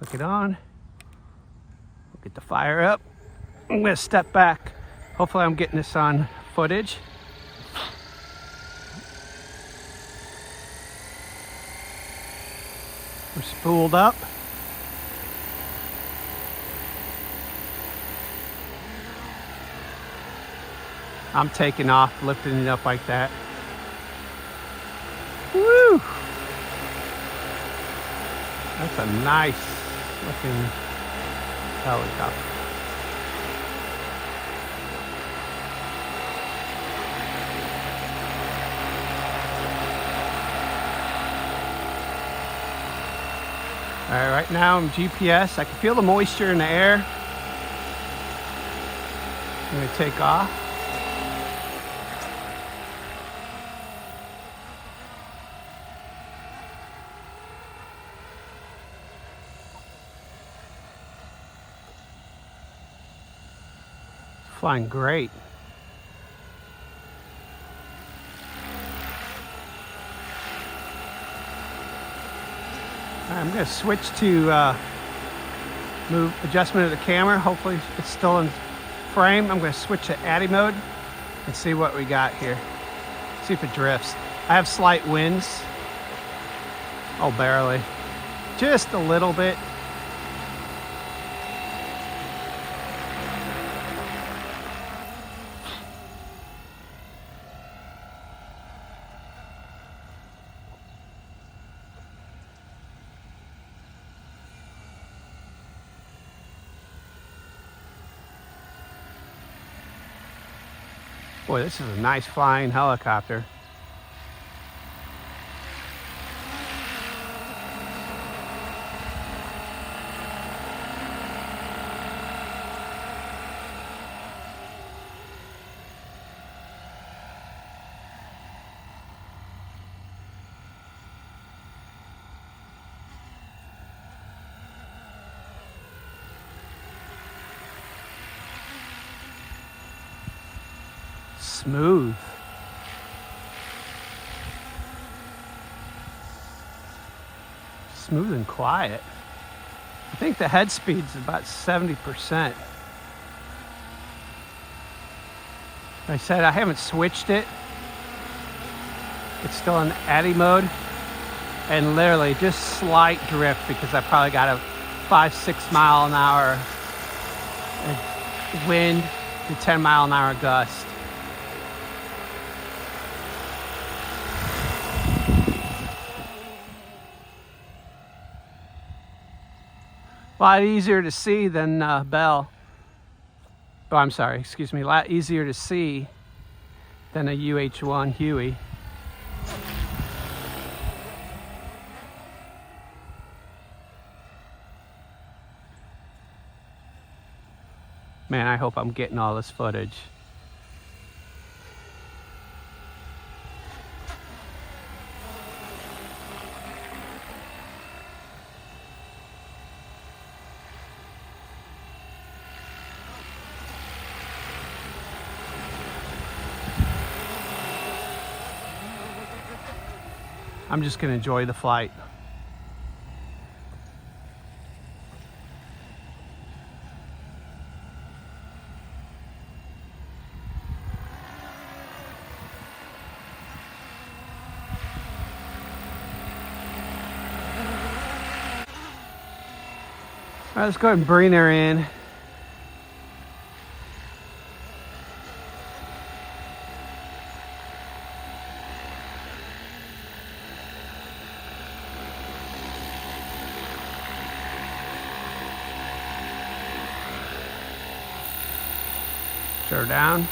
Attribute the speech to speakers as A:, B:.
A: Click it on. Get the fire up. I'm gonna step back. Hopefully I'm getting this on footage. We're spooled up. I'm taking off, lifting it up like that. Woo! That's a nice looking helicopter. All right, right now I'm GPS. I can feel the moisture in the air. I'm gonna take off. Flying great. I'm going to switch to move adjustment of the camera. Hopefully it's still in frame. I'm going to switch to Addy mode and see what we got here. See if it drifts. I have slight winds. Oh, barely. Just a little bit. Boy, this is a nice flying helicopter. Smooth. Smooth and quiet. I think the head speed's about 70%. Like I said, I haven't switched it. It's still in Addy mode. And literally just slight drift because I probably got a 5-6 mile an hour wind to 10 mile an hour gust. A lot easier to see than Bell. Oh, I'm sorry, excuse me. A lot easier to see than a UH-1 Huey. Man, I hope I'm getting all this footage. I'm just going to enjoy the flight. All right, let's go ahead and bring her in. Her down.